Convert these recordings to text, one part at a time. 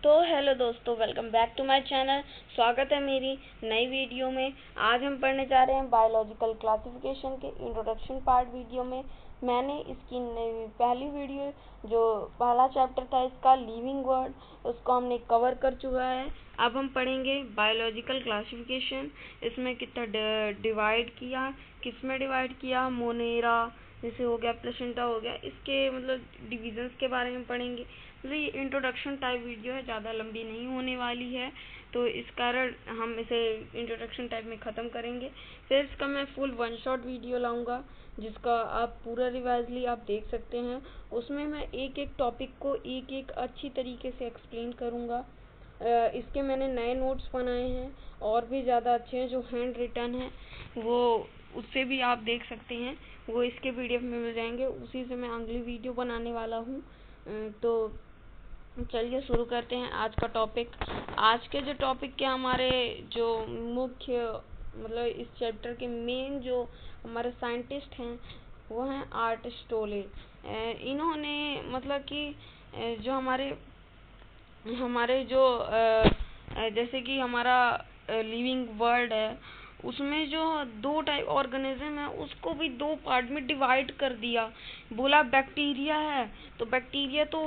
तो हेलो दोस्तों, welcome back to my channel. स्वागत है मेरी नई वीडियो में। आज हम पढ़ने जा रहे हैं बायोलॉजिकल क्लासिफिकेशन के इंट्रोडक्शन पार्ट वीडियो में। मैंने इसकी पहली वीडियो जो पहला चैप्टर था इसका लिविंग वर्ड, उसको हमने कवर कर चुका है। अब हम पढ़ेंगे बायोलॉजिकल क्लासिफिकेशन। इसमें कितना डिवाइड किया, किस में डिवाइड किया, मोनेरा जैसे हो गया, प्लेसेंटा हो गया, इसके मतलब डिविजन्स के बारे में पढ़ेंगे। मतलब ये इंट्रोडक्शन टाइप वीडियो है, ज़्यादा लंबी नहीं होने वाली है, तो इस कारण हम इसे इंट्रोडक्शन टाइप में ख़त्म करेंगे। फिर इसका मैं फुल वन शॉट वीडियो लाऊंगा जिसका आप पूरा रिवाइजली आप देख सकते हैं। उसमें मैं एक एक टॉपिक को एक एक अच्छी तरीके से एक्सप्लेन करूँगा। इसके मैंने नए नोट्स बनाए हैं और भी ज़्यादा अच्छे हैं, जो हैंड रिटन है वो उससे भी आप देख सकते हैं, वो इसके PDF में मिल जाएंगे। उसी से मैं अगली वीडियो बनाने वाला हूँ। तो चलिए शुरू करते हैं आज का टॉपिक। आज के जो टॉपिक के हमारे जो मुख्य मतलब इस चैप्टर के मेन जो हमारे साइंटिस्ट हैं वो हैं आर्टिस्ट टोले। इन्होंने मतलब कि जो हमारे जो जैसे कि हमारा लिविंग वर्ल्ड है, उसमें जो दो टाइप ऑर्गेनिज्म है उसको भी दो पार्ट में डिवाइड कर दिया। बोला बैक्टीरिया है तो बैक्टीरिया तो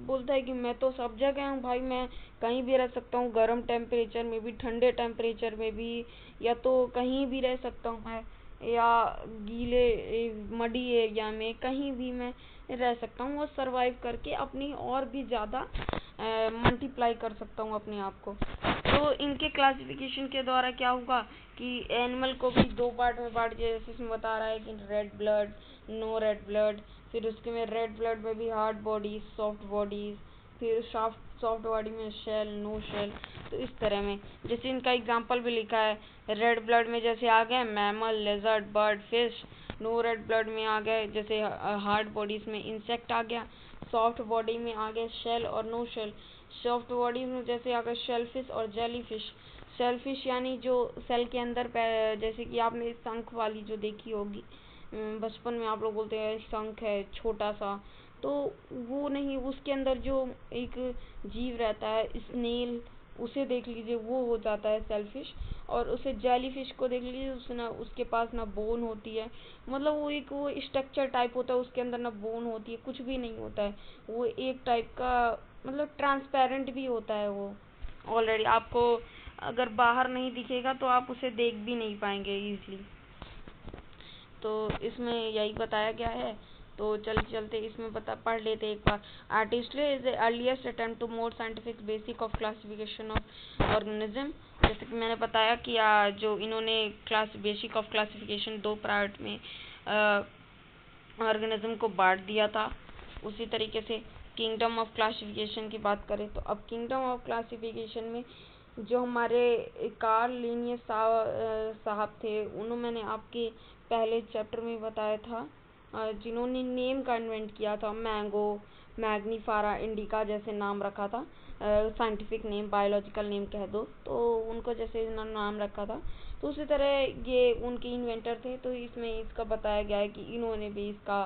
बोलता है कि मैं तो सब जगह हूँ भाई, मैं कहीं भी रह सकता हूँ, गर्म टेम्परेचर में भी, ठंडे टेम्परेचर में भी, या तो कहीं भी रह सकता हूँ मैं, या गीले मडी एरिया में कहीं भी मैं रह सकता हूँ और सरवाइव करके अपनी और भी ज़्यादा मल्टीप्लाई कर सकता हूँ अपने आप को। तो इनके क्लासिफिकेशन के द्वारा क्या होगा कि एनिमल को भी दो पार्ट में बांट दिया, जैसे इसमें बता रहा है कि red blood, no red blood, फिर उसके में रेड ब्लड में भी हार्ड बॉडीज, सॉफ्ट बॉडीज, फिर सॉफ्ट बॉडी में शेल, नो शेल। तो इस तरह में जैसे इनका एग्जांपल भी लिखा है, रेड ब्लड में जैसे आ गए mammal, lizard, bird, fish. No red blood में आ गए जैसे हार्ड बॉडीज में इंसेक्ट आ गया, सॉफ्ट बॉडी में आ गए शेल और नो शेल। सॉफ्ट बॉडीज में जैसे आ गए शेलफिश और जेलीफिश। शेलफिश यानी जो सेल के अंदर जैसे कि आपने शंख वाली जो देखी होगी, बचपन में आप लोग बोलते हैं शंख है छोटा सा, तो वो नहीं, उसके अंदर जो एक जीव रहता है स्नेल, उसे देख लीजिए, वो हो जाता है सेलफिश। और उसे जेलीफिश को देख लीजिए, उसके पास ना बोन होती है, मतलब वो स्ट्रक्चर टाइप होता है, उसके अंदर ना बोन होती है, कुछ भी नहीं होता है। वो एक टाइप का मतलब ट्रांसपेरेंट भी होता है वो। ऑलरेडी आपको अगर बाहर नहीं दिखेगा तो आप उसे देख भी नहीं पाएंगे इजीली। तो इसमें यही बताया गया है। तो चलते इसमें पढ़ लेते एक बार। Artistry is the earliest attempt to more scientific basic of classification of organism. जैसे कि मैंने बताया कि जो इन्होंने बेसिक ऑफ क्लासिफिकेशन दो पार्ट में ऑर्गेनिज्म को बांट दिया था। उसी तरीके से किंगडम ऑफ क्लासिफिकेशन की बात करें तो अब किंगडम ऑफ क्लासिफिकेशन में जो हमारे कार्ल लिनियस साहब थे, उन्होंने मैंने आपके पहले चैप्टर में बताया था, जिन्होंने नेम का इन्वेंट किया था, मैंगो, मैग्नीफारा इंडिका जैसे नाम रखा था, साइंटिफिक नेम, बायोलॉजिकल नेम कह दो, तो उनको जैसे नाम रखा था। तो उसी तरह ये उनके इन्वेंटर थे, तो इसमें इसका बताया गया है कि इन्होंने भी इसका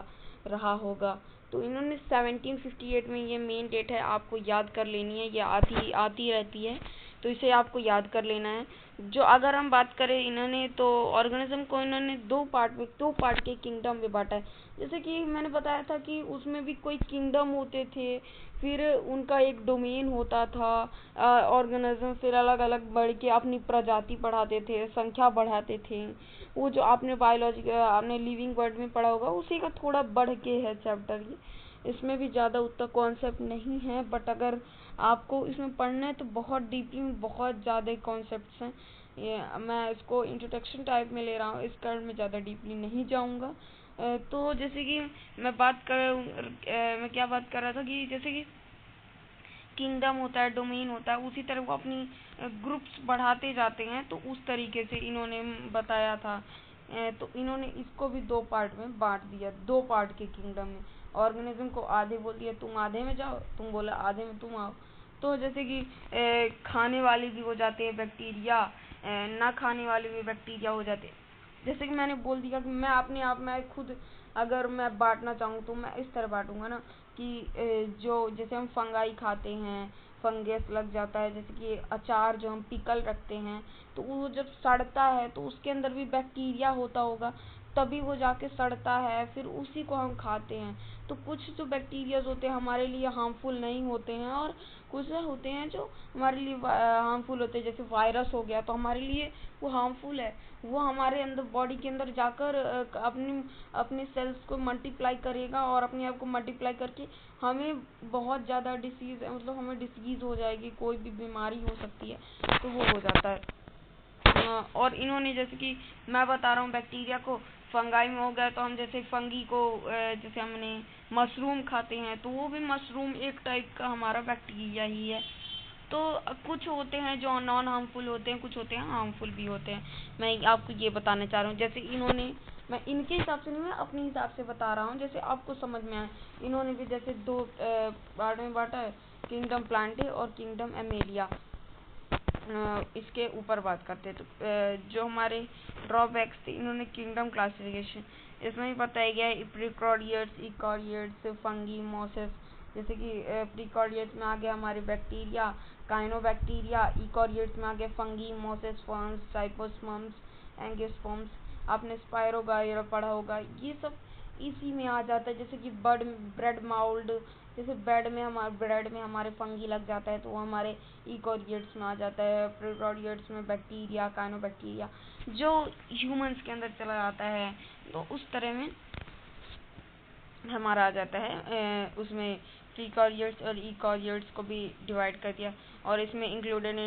रहा होगा। तो इन्होंने 1758 में, ये मेन डेट है, आपको याद कर लेनी है, ये आती रहती है, तो इसे आपको याद कर लेना है। जो अगर हम बात करें इन्होंने तो ऑर्गेनिज्म को इन्होंने दो पार्ट के किंगडम में बांटा है। जैसे कि मैंने बताया था कि उसमें भी कोई किंगडम होते थे, फिर उनका एक डोमेन होता था, ऑर्गेनिज्म फिर अलग अलग बढ़ के अपनी प्रजाति बढ़ाते थे, संख्या बढ़ाते थे। वो जो आपने बायोलॉजी आपने लिविंग वर्ड में पढ़ा होगा, उसी का थोड़ा बढ़ के है चैप्टर ये। इसमें भी ज़्यादा उतना कॉन्सेप्ट नहीं है, बट अगर आपको इसमें पढ़ना है तो बहुत डीपली में बहुत ज़्यादा कॉन्सेप्ट्स हैं। ये मैं इसको इंट्रोडक्शन टाइप में ले रहा हूँ, इस कारण मैं ज़्यादा डीपली नहीं जाऊँगा। तो जैसे कि मैं मैं क्या बात कर रहा था कि जैसे कि किंगडम होता है, डोमेन होता है, उसी तरह वो अपनी ग्रुप्स बढ़ाते जाते हैं, तो उस तरीके से इन्होंने बताया था। तो इन्होंने इसको भी दो पार्ट में बांट दिया, दो पार्ट के किंगडम में। ऑर्गेनिज्म को आधे बोल दिया, तुम आधे में जाओ, तुम बोला आधे में तुम आओ। तो जैसे कि खाने वाले भी हो जाते हैं बैक्टीरिया, ना खाने वाले भी बैक्टीरिया हो जाते हैं। जैसे कि मैंने बोल दिया कि मैं अपने आप में खुद अगर मैं बांटना चाहूँ तो मैं इस तरह बांटूंगा ना कि जो जैसे हम फंगाई खाते हैं, फंगस लग जाता है। जैसे कि अचार जो हम पिकल रखते हैं तो वो जब सड़ता है तो उसके अंदर भी बैक्टीरिया होता होगा, तभी वो जाके सड़ता है, फिर उसी को हम खाते हैं। तो कुछ जो बैक्टीरियाज होते हैं हमारे लिए हार्मफुल नहीं होते हैं, और कुछ होते हैं जो हमारे लिए हार्मफुल होते हैं। जैसे वायरस हो गया तो हमारे लिए वो हार्मफुल है, वो हमारे अंदर बॉडी के अंदर जाकर अपनी अपने सेल्स को मल्टीप्लाई करेगा, और अपने आप को मल्टीप्लाई करके हमें बहुत ज़्यादा डिसीज़, मतलब हमें डिसीज़ हो जाएगी, कोई भी बीमारी हो सकती है, तो वो हो जाता है। और इन्होंने, जैसे कि मैं बता रहा हूँ बैक्टीरिया को, फंगाई में हो गया तो हम जैसे फंगी को जैसे हमने मशरूम खाते हैं तो वो भी मशरूम एक टाइप का हमारा बैक्टीरिया ही है। तो कुछ होते हैं जो नॉन हार्मफुल होते हैं, कुछ होते हैं हार्मफुल भी होते हैं। मैं आपको ये बताना चाह रहा हूँ, जैसे इन्होंने, मैं इनके हिसाब से नहीं, मैं अपने हिसाब से बता रहा हूँ जैसे आपको समझ में आए। इन्होंने भी जैसे दो पार्ट में बांटा है, किंगडम प्लांटे और किंगडम एमेलिया। इसके ऊपर बात करते हैं तो जो हमारे ड्रॉबैक्स थे, इन्होंने किंगडम क्लासिफिकेशन, इसमें ही बताया गया है प्रीकॉर्डियट्स, इकॉर्डियट्स, फंगी, मोसेस। जैसे कि प्रीकॉर्डियट्स में आ गया हमारे बैक्टीरिया, काइनोबैक्टीरिया। इकॉर्डियट्स में आ गया फंगी, मोसेस, फर्न्स, साइपोस्पर्म्स, एंजियोस्पर्म्स। आपने स्पाइरोगाइरा पढ़ा होगा, ये सब इसी में आ जाता है। जैसे कि ब्रेड माउल्ड, जैसे ब्रेड में हमारे फंगी लग जाता है तो वो हमारे इकोरियट्स में आ जाता है। प्रोकैरियोट्स में बैक्टीरिया, काइनोबैक्टीरिया, जो ह्यूमंस के अंदर चला जाता है, तो उस तरह में हमारा आ जाता है। उसमें प्रीकॉर्डियट्स और इकॉर्डियट्स को भी डिवाइड कर दिया, और इसमें इंक्लूडेड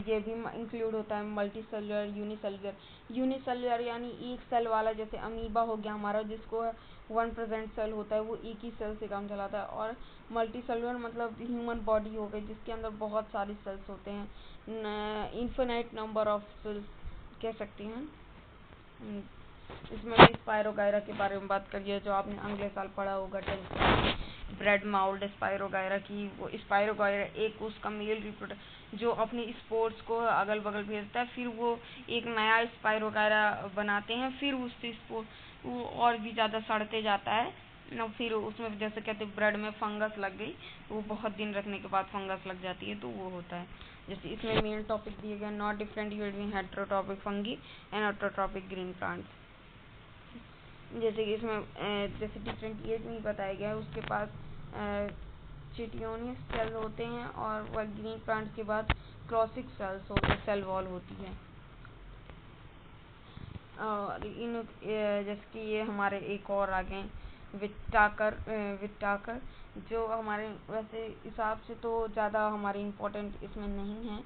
ये भी इंक्लूड होता है मल्टी सेलुलर, यूनिसेलुलर। यूनिसेलुलर यानी एक सेल वाला, जैसे अमीबा हो गया हमारा, जिसको 1% सेल होता है, वो एक ही सेल से काम चलाता है। और मल्टी सेलुलर मतलब ह्यूमन बॉडी हो गई, जिसके अंदर बहुत सारे सेल्स होते हैं, इन्फिनाइट नंबर ऑफ सेल्स कह सकते हैं। इसमें भी स्पाइरोगायरा के बारे में बात करिए, जो आपने अगले साल पढ़ा होगा 10th ब्रेड माउल्ड स्पाइरोगायरा की। वो स्पाइरोगायरा एक उसका मेल रिप्रोडक्ट जो अपनी स्पोर्स को अगल बगल भेजता है, फिर वो एक नया स्पाइरोगायरा बनाते हैं, फिर उससे स्पोर वो और भी ज़्यादा सड़ते जाता है न, फिर उसमें जैसे कहते ब्रेड में फंगस लग गई, वो बहुत दिन रखने के बाद फंगस लग जाती है, तो वो होता है। जैसे इसमें मेन टॉपिक दिए गए, not different between heterotrophic fungi and autotrophic green plants. जैसे कि इसमें जैसे डिफरेंट ये नहीं बताया गया है, उसके पास चिटियोनियस सेल होते हैं, और वह ग्रीन प्लांट के बाद क्लोसिक सेल्स होते, सेल वॉल होती है। और इन जैसे कि ये हमारे एक और आ गए विटाकर, जो हमारे वैसे हिसाब से तो ज़्यादा हमारे इम्पोर्टेंट इसमें नहीं है,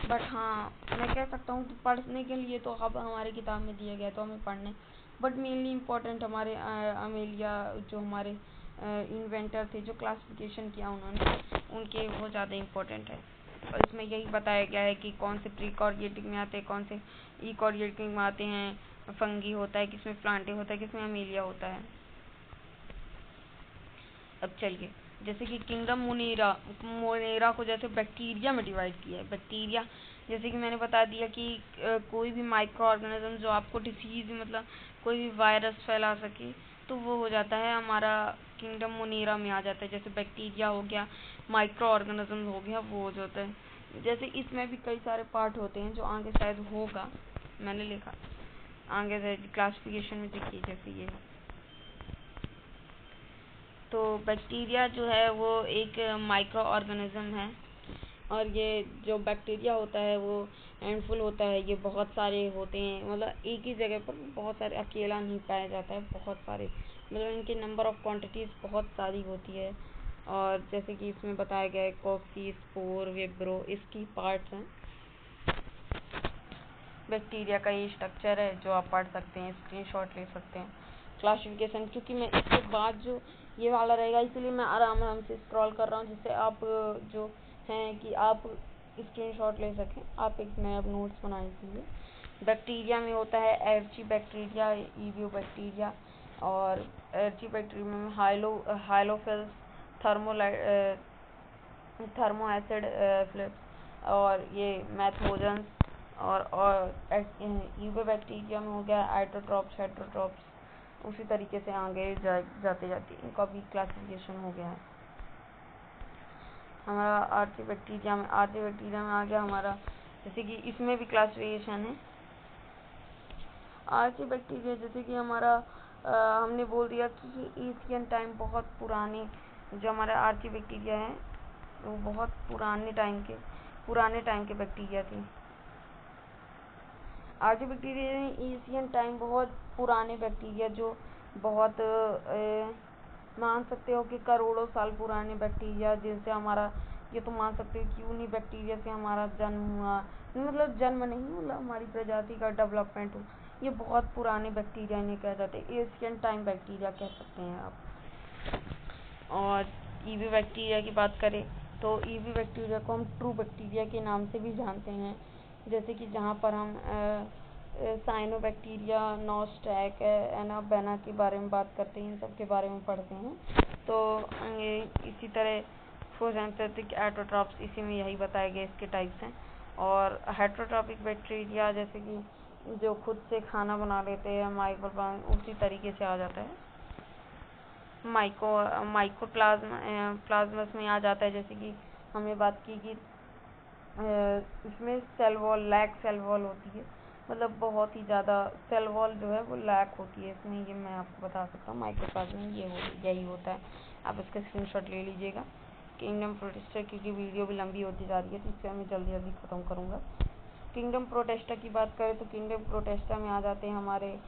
बट हाँ मैं कह सकता हूँ कि पढ़ने के लिए तो अब हमारी किताब में दिया गया तो हमें पढ़ने, बट मेनली इम्पोर्टेंट हमारे अमेलिया, जो हमारे इन्वेंटर थे, जो क्लासिफिकेशन किया उन्होंने, उनके वो ज़्यादा इम्पोर्टेंट है। और इसमें यही बताया गया है कि कौन से प्रीकॉर्डिएटिक में आते हैं, कौन से इकॉर्डिएटिक में आते हैं, फंगी होता है किसमें, प्लांटे होता है किसमें, अमेलिया होता है। अब चलिए, जैसे कि किंगडम मोनेरा को जैसे बैक्टीरिया में डिवाइड किया है। बैक्टीरिया जैसे कि मैंने बता दिया कि कोई भी माइक्रो ऑर्गेनिज्म जो आपको डिसीज, मतलब कोई भी वायरस फैला सके, तो वो हो जाता है हमारा किंगडम मोनेरा में आ जाता है। जैसे बैक्टीरिया हो गया, माइक्रो ऑर्गेनिज्म हो गया, वो हो जाता है। जैसे इसमें भी कई सारे पार्ट होते हैं जो आगे शायद होगा, मैंने लिखा आगे से क्लासिफिकेशन में देखिए, जैसे ये। तो बैक्टीरिया जो है वो एक माइक्रो ऑर्गेनिज्म है, और ये जो बैक्टीरिया होता है वो हैंडफुल होता है, ये बहुत सारे होते हैं, मतलब एक ही जगह पर बहुत सारे, अकेला नहीं पाया जाता है, बहुत सारे, मतलब इनके नंबर ऑफ क्वांटिटीज़ बहुत सारी होती है। और जैसे कि इसमें बताया गया है कॉक्सी, स्पोर, विब्रो, इसकी पार्ट्स हैं। बैक्टीरिया का ये स्ट्रक्चर है जो आप पढ़ सकते हैं, स्क्रीनशॉट ले सकते हैं। क्लासिफिकेशन, क्योंकि मैं इसके बाद जो ये वाला रहेगा इसलिए मैं आराम आराम से स्क्रॉल कर रहा हूँ, जिससे आप जो हैं कि आप स्क्रीनशॉट ले सकें, आप एक नया नोट्स बनाने के लिए। बैक्टीरिया में होता है एर्ची बैक्टीरिया, ईवियो बैक्टीरिया, और एर्ची बैक्टीरिया में हाइलोफिल्स, थर्मो एसिड फ्लिप्स, और ये मैथोजन्स, और ईवियो बैक्टीरिया में हो गया आइटोट्रॉप्स, हेटरोट्रॉप्स। उसी तरीके से आगे जाते जाते इनका भी क्लासिफिकेशन हो गया है। हमारा आर्ची बैक्टीरिया में आ गया हमारा, जैसे कि इसमें भी क्लासिफिकेशन है। आर्ची बैक्टीरिया जैसे कि हमारा हमने बोल दिया कि एशियन टाइम बहुत पुराने, जो हमारा आर्ची बैक्टीरिया है वो बहुत पुराने टाइम के बैक्टीरिया थे। आर्ची बैक्टीरिया एशियन टाइम बहुत पुराने बैक्टीरिया, जो बहुत मान सकते हो कि करोड़ों साल पुराने बैक्टीरिया, जिनसे हमारा ये तो मान सकते हो कि उन्हीं बैक्टीरिया से हमारा जन्म हुआ, मतलब जन्म नहीं, मतलब हमारी प्रजाति का डेवलपमेंट हुआ। ये बहुत पुराने बैक्टीरिया इन्हें कहा जाता है, एशियन टाइम बैक्टीरिया कह सकते हैं आप। और ईवी बैक्टीरिया की बात करें तो ईवी बैक्टीरिया को हम ट्रू बैक्टीरिया के नाम से भी जानते हैं, जैसे कि जहाँ पर हम साइनोबैक्टीरिया, नॉस्टैक, एनाबेना के बारे में बात करते हैं, इन सब के बारे में पढ़ते हैं। तो इसी तरह फोटोसिंथेटिक ऑटोट्रॉप्स, इसी में यही बताए गए इसके टाइप्स हैं। और हेटरोट्रॉपिक बैक्टीरिया जैसे कि जो खुद से खाना बना लेते हैं, उसी तरीके से आ जाता है। प्लाज्मस में आ जाता है, जैसे कि हमने बात की कि इसमें लैक सेल वॉल होती है, मतलब बहुत ही ज़्यादा सेल वॉल जो है वो लैक होती है इसमें, ये मैं आपको बता सकता हूँ। माइकोप्लाज्मा में यही होता है, आप इसका स्क्रीनशॉट ले लीजिएगा। किंगडम प्रोटिस्टा, क्योंकि वीडियो भी लंबी होती जा रही है तो इससे मैं जल्दी ख़त्म करूँगा। किंगडम प्रोटिस्टा की बात करें तो किंगडम प्रोटिस्टा में आ जाते हैं हमारे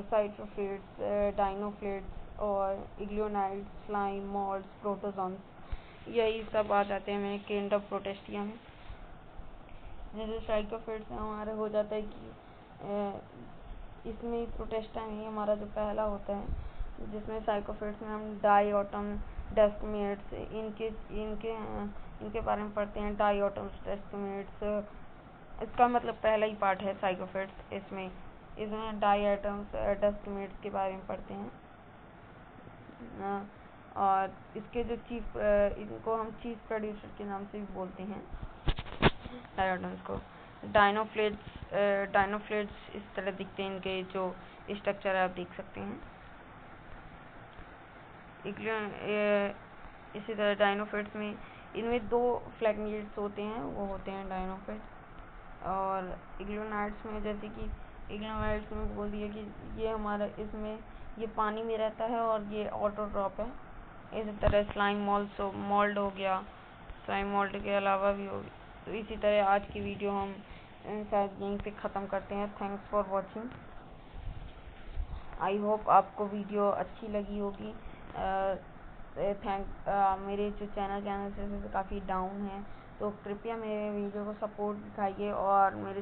साइटोफिट्स, डाइनोफिट्स और इग्लियोनाइड्स, स्लाइम, मोल्ड्स, प्रोटोजोन्स, यही सब आ जाते हैं मेरे किंगडम प्रोटिस्टिया में। जैसे साइटोफिट्स हमारे हो जाता है कि इसमें प्रोटिस्टा में हमारा जो पहला होता है, जिसमें साइकोफिट्स में हम डाइऑटम, डेस्कमेट्स, इनके बारे में पढ़ते हैं। डाइऑटम्स, डेस्कमेट्स, इसका मतलब पहला ही पार्ट है साइकोफिट्स। इसमें डाइऑटम्स, डेस्कमेट्स के बारे में पढ़ते हैं। और इसके जो इनको हम चीफ प्रोड्यूसर के नाम से भी बोलते हैं, डाइऑटम्स को। डाइनोफ्लेट्स इस तरह दिखते हैं, इनके जो स्ट्रक्चर है आप देख सकते हैं। इसी तरह डाइनोफिट्स में इनमें 2 फ्लैगमेट्स होते हैं, वो होते हैं डाइनोफिट्स। और इग्लियोनाइड्स में, जैसे कि इग्लियोनाइड्स में बोल दिया कि ये हमारा इसमें ये पानी में रहता है और ये ऑटोट्रॉप है। इसी तरह स्लाइम मोल्ड हो गया, स्लाइम मोल्ड के अलावा भी हो गया। तो इसी तरह आज की वीडियो हम शायद यहीं पे ख़त्म करते हैं। Thanks for watching. I hope आपको वीडियो अच्छी लगी होगी। मेरे जो चैनल से काफ़ी डाउन है, तो कृपया मेरे वीडियो को सपोर्ट दिखाइए और मेरे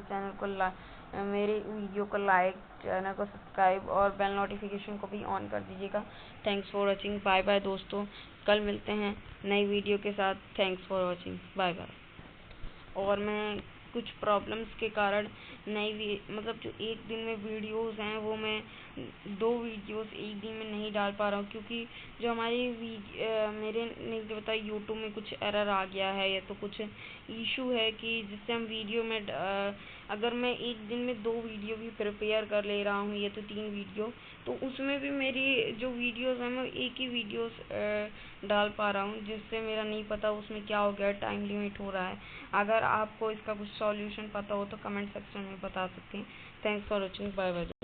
वीडियो को लाइक, चैनल को सब्सक्राइब और बेल नोटिफिकेशन को भी ऑन कर दीजिएगा। Thanks for watching. Bye bye दोस्तों, कल मिलते हैं नई वीडियो के साथ। Thanks for watching, bye bye. और मैं कुछ प्रॉब्लम्स के कारण मतलब जो एक दिन में वीडियोस हैं वो मैं 2 वीडियोस एक दिन में नहीं डाल पा रहा हूँ, क्योंकि जो मेरे नहीं पता यूट्यूब में कुछ एरर आ गया है या तो कुछ इशू है कि जिससे हम वीडियो में अगर मैं एक दिन में 2 वीडियो भी प्रिपेयर कर ले रहा हूँ या तो 3 वीडियो, तो उसमें भी मेरी जो वीडियोस हैं मैं एक ही वीडियोस डाल पा रहा हूँ, जिससे मेरा नहीं पता उसमें क्या हो गया, टाइम लिमिट हो रहा है। अगर आपको इसका कुछ सॉल्यूशन पता हो तो कमेंट सेक्शन में बता सकते हैं। Thanks for watching, bye bye.